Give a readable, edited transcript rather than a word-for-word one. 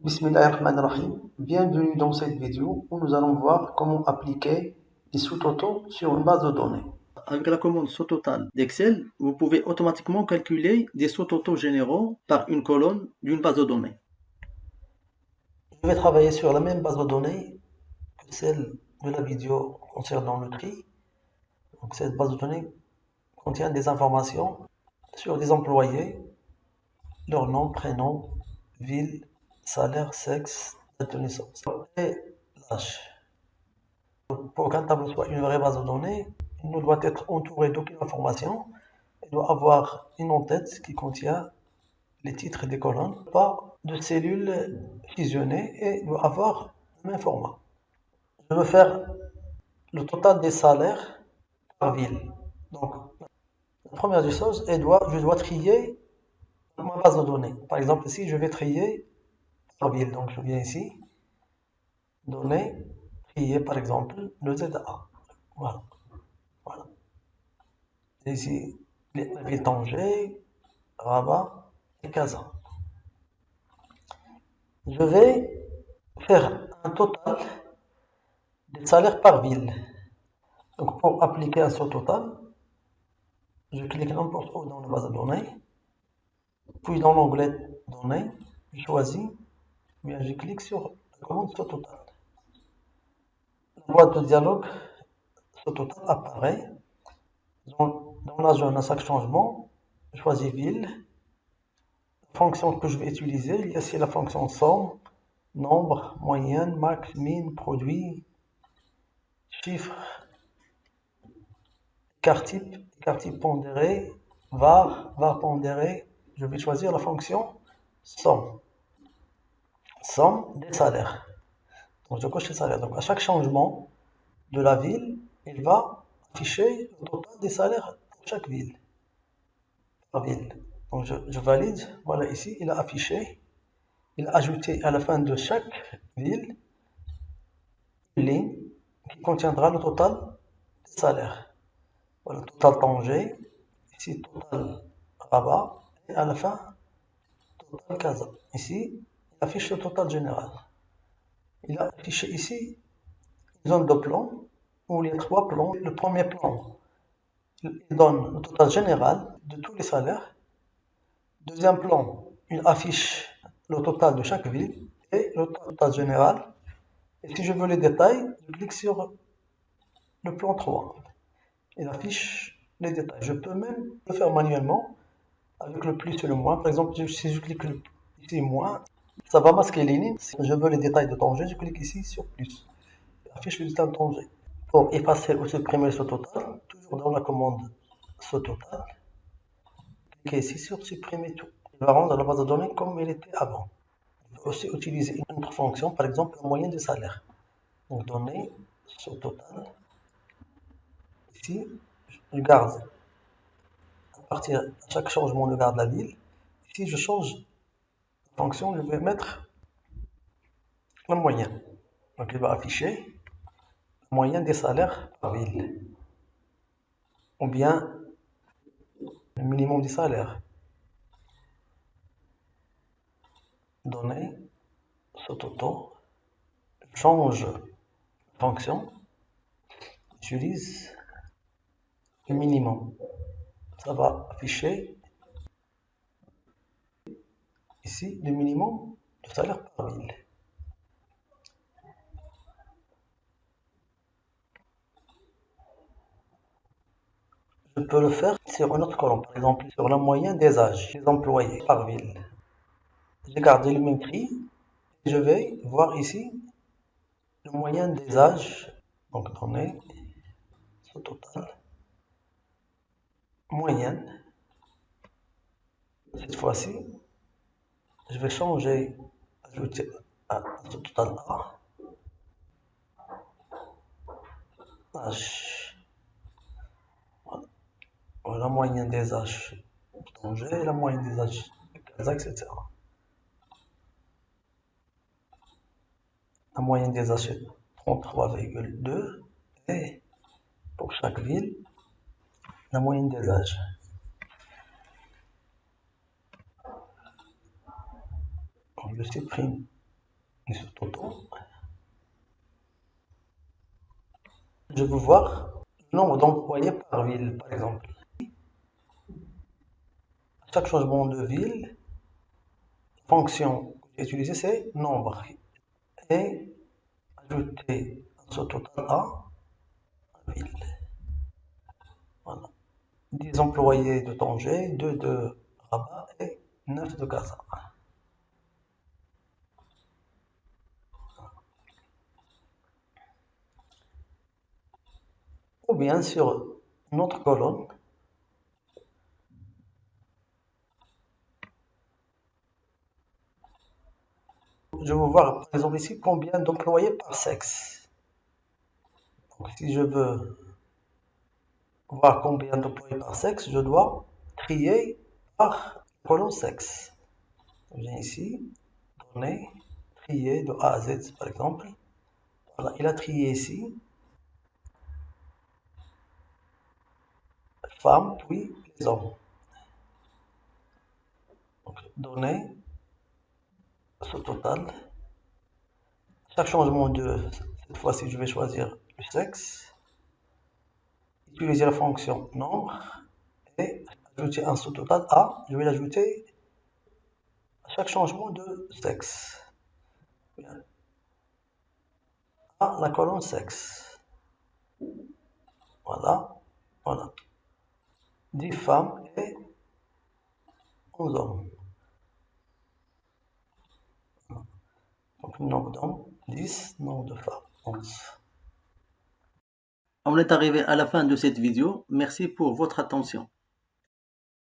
Bismillahirrahmanirrahim. Bienvenue dans cette vidéo où nous allons voir comment appliquer les sous-totaux sur une base de données. Avec la commande sous-total d'Excel, vous pouvez automatiquement calculer des sous-totaux généraux par une colonne d'une base de données. Je vais travailler sur la même base de données que celle de la vidéo concernant le tri. Donc cette base de données contient des informations sur des employés, leur nom, prénom, ville, salaire, sexe, date de naissance et l'âge. Pour qu'un tableau soit une vraie base de données, il ne doit être entouré d'aucune information. Il doit avoir une en-tête qui contient les titres des colonnes, pas de cellules fusionnées, et il doit avoir le même format. Je veux faire le total des salaires par ville. Donc, la première des choses, je dois trier ma base de données. Par exemple, ici, je vais trier par ville. Donc, je viens ici, données, trier par exemple le ZA. Voilà. Voilà. Et ici, la ville Tanger, Rabat et Kazan. Je vais faire un total des salaires par ville. Donc, pour appliquer un saut total, je clique n'importe où dans la base de données, puis dans l'onglet données, je choisis, bien je clique sur la commande saut total. La boîte de dialogue saut total apparaît. Dans la zone à chaque changement, je choisis ville. La fonction que je vais utiliser, il y a ici la fonction somme, nombre, moyenne, max, min, produit, chiffre, écart type pondéré, var pondéré. Je vais choisir la fonction somme des salaires. Donc je coche les salaires. Donc à chaque changement de la ville, il va afficher le total des salaires de chaque ville. Par ville. Donc je valide. Voilà, ici il a affiché. Il a ajouté à la fin de chaque ville une ligne qui contiendra le total des salaires. Voilà, total Tanger, ici total Rabat, et à la fin, total Casa. Ici, il affiche le total général. Il a affiché ici une zone de plan où il y a trois plans. Le premier plan, il donne le total général de tous les salaires. Deuxième plan, il affiche le total de chaque ville et le total général. Et si je veux les détails, je clique sur le plan 3. Il affiche les détails. Je peux même le faire manuellement avec le plus et le moins. Par exemple, si je clique ici moins, ça va masquer les lignes. Si je veux les détails de Tanger, je clique ici sur plus. Il affiche le détail de Tanger. Pour effacer ou supprimer ce total, toujours dans la commande ce total, cliquez ici sur supprimer tout. Il va rendre la base de données comme elle était avant. Je peux aussi utiliser une autre fonction, par exemple la moyenne des salaires. Donc données ce total. Ici, je garde à partir de chaque changement, je garde la ville. Ici, je change la fonction, je vais mettre la moyenne. Donc, il va afficher la moyenne des salaires par ville. Ou bien le minimum des salaires. Données, Sototo, change la fonction, utilise le minimum. Ça va afficher ici le minimum de salaire par ville. Je peux le faire sur une autre colonne, par exemple sur la moyenne des âges des employés par ville. J'ai gardé le même prix et je vais voir ici le moyenne des âges, donc données, ce total, moyenne. Cette fois-ci, je vais changer, ajouter à ce total A, âge. Voilà la moyenne des âges de Tanger, la moyenne des âges de Casa, etc. La moyenne des âges est 33,2 et pour chaque ville, la moyenne des âges. Donc je supprime totaux. Je veux voir le nombre d'employés par ville, par exemple. À chaque changement de ville, la fonction que j'ai utilisée, c'est nombre. Et ajouter ce total à la ville. Voilà. 10 employés de Tanger, 2 de Rabat et 9 de Gaza. Ou bien sur une autre colonne, je veux voir par exemple ici combien d'employés par sexe. Donc, si je veux voir combien d'employés par sexe, je dois trier par colonne sexe. Je viens ici, donner, trier de A à Z par exemple. Voilà, il a trié ici, femmes, puis les hommes. Donc, donner ce total. Chaque changement de, cette fois-ci, je vais choisir le sexe, utiliser la fonction nombre et ajouter un sous-total A. Je vais l'ajouter à chaque changement de sexe. Bien. À la colonne sexe. Voilà. Voilà. 10 femmes et 11 hommes. Donc, nombre d'hommes, 10, nombre de femmes, 11. On est arrivé à la fin de cette vidéo. Merci pour votre attention.